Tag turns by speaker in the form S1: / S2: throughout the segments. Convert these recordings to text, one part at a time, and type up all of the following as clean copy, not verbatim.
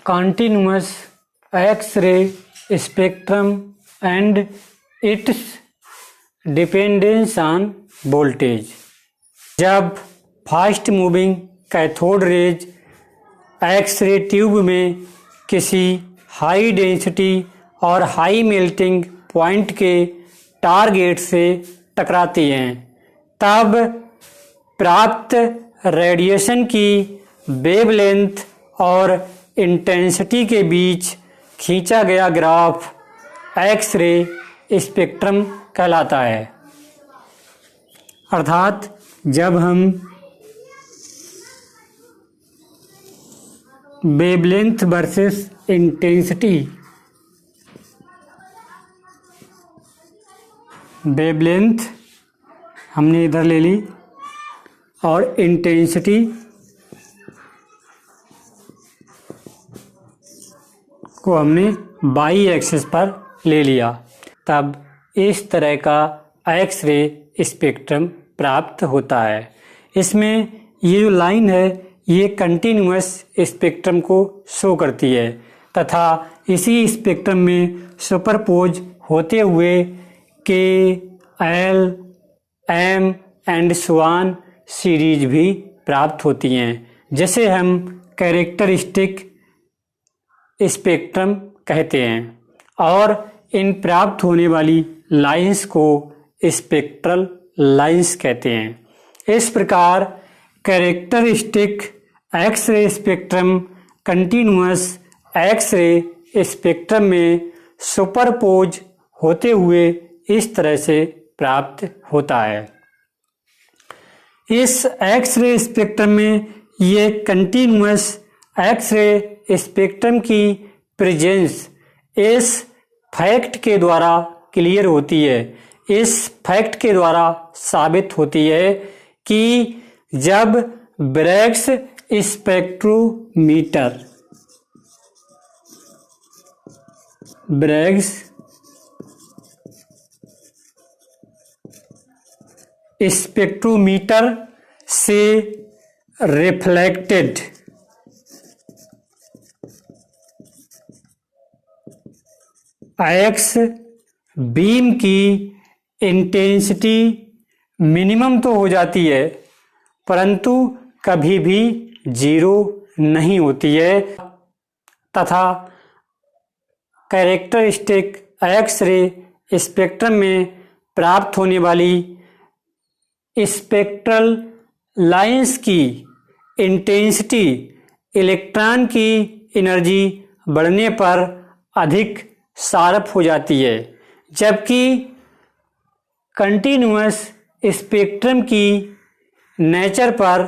S1: continuous X-ray spectrum and its dependence on voltage। जब fast moving cathode rays X-ray tube में किसी high density और high melting point के target से टकराती हैं, तब प्राप्त रेडिएशन की वेवलेंथ और इंटेंसिटी के बीच खींचा गया ग्राफ एक्स-रे स्पेक्ट्रम कहलाता है। अर्थात जब हम वेवलेंथ वर्सेस इंटेंसिटी, वेवलेंथ हमने इधर ले ली और इंटेंसिटी को हमने बाई एक्सिस पर ले लिया, तब इस तरह का एक्स-रे स्पेक्ट्रम प्राप्त होता है। इसमें ये जो लाइन है ये कंटिन्यूअस स्पेक्ट्रम को शो करती है तथा इसी स्पेक्ट्रम में सुपरपोज होते हुए के, एल, एम एंड स्वान सीरीज भी प्राप्त होती हैं, जिसे हम कैरेक्टरिस्टिक स्पेक्ट्रम कहते हैं और इन प्राप्त होने वाली लाइंस को स्पेक्ट्रल लाइंस कहते हैं। इस प्रकार characteristic X-ray spectrum continuous X-ray spectrum में सुपरपोज होते हुए इस तरह से प्राप्त होता है। इस एक्स-रे स्पेक्ट्रम में ये कंटिन्यूअस एक्स-रे स्पेक्ट्रम की प्रेजेंस इस फैक्ट के द्वारा क्लियर होती है, इस फैक्ट के द्वारा साबित होती है कि जब ब्रैग्स स्पेक्ट्रोमीटर, ब्रैग्स स्पेक्ट्रोमीटर से रिफ्लेक्टेड एक्स बीम की इंटेंसिटी मिनिमम तो हो जाती है परंतु कभी भी जीरो नहीं होती है तथा कैरेक्टरिस्टिक एक्स-रे स्पेक्ट्रम में प्राप्त होने वाली स्पेक्ट्रल लाइंस की इंटेंसिटी इलेक्ट्रॉन की एनर्जी बढ़ने पर अधिक शार्प हो जाती है, जबकि कंटिन्यूअस स्पेक्ट्रम की नेचर पर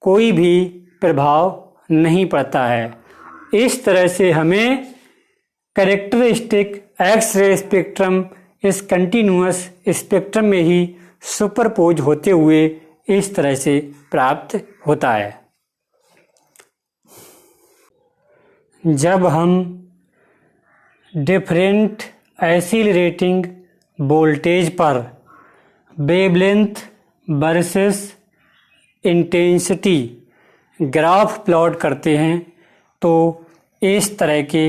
S1: कोई भी प्रभाव नहीं पड़ता है। इस तरह से हमें कैरेक्टरिस्टिक एक्स-रे स्पेक्ट्रम इस कंटिन्यूअस स्पेक्ट्रम में ही सुपरपोज होते हुए इस तरह से प्राप्त होता है। जब हम डिफरेंट एक्सीलरेटिंग वोल्टेज पर wavelength versus intensity graph plot करते हैं तो इस तरह के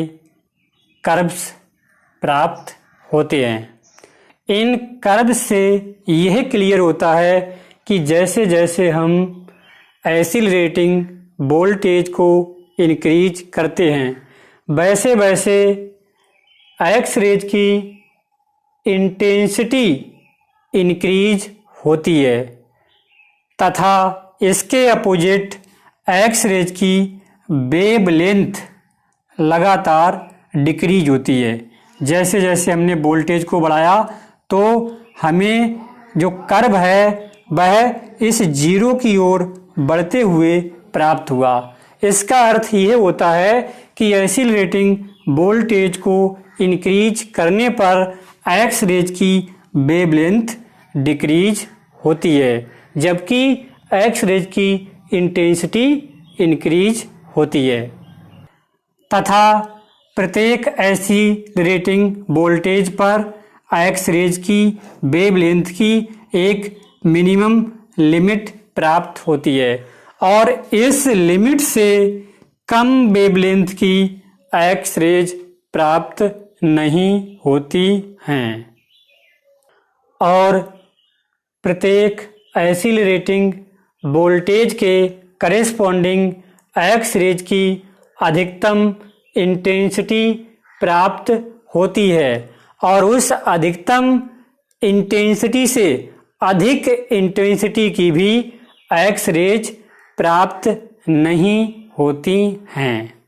S1: कर्व्स प्राप्त होते हैं। इन कर्व्स से यह क्लियर होता है कि जैसे जैसे हम एक्सीलरेटिंग वोल्टेज को इंक्रीज करते हैं वैसे वैसे एक्स-रेज की इंटेंसिटी इंक्रीज होती है तथा इसके अपोजिट एक्स-रेज की वेवलेंथ लगातार डिक्रीज होती है। जैसे जैसे हमने वोल्टेज को बढ़ाया तो हमें जो कर्व है वह इस जीरो की ओर बढ़ते हुए प्राप्त हुआ। इसका अर्थ यह होता है कि एक्सीलरेटिंग वोल्टेज को इंक्रीज करने पर एक्स-रेज की वेवलेंथ डिक्रीज होती है जबकि एक्स-रेज की इंटेंसिटी इंक्रीज होती है तथा प्रत्येक एक्सीलरेटिंग वोल्टेज पर एक्स-रेज की वेवलेंथ की एक मिनिमम लिमिट प्राप्त होती है और इस लिमिट से कम वेवलेंथ की एक्स रेज प्राप्त नहीं होती हैं। और प्रत्येक एक्सीलरेटिंग वोल्टेज के करेस्पॉन्डिंग एक्स रेज की अधिकतम इंटेंसिटी प्राप्त होती है और उस अधिकतम इंटेंसिटी से अधिक इंटेंसिटी की भी एक्स रेज प्राप्त नहीं होती हैं।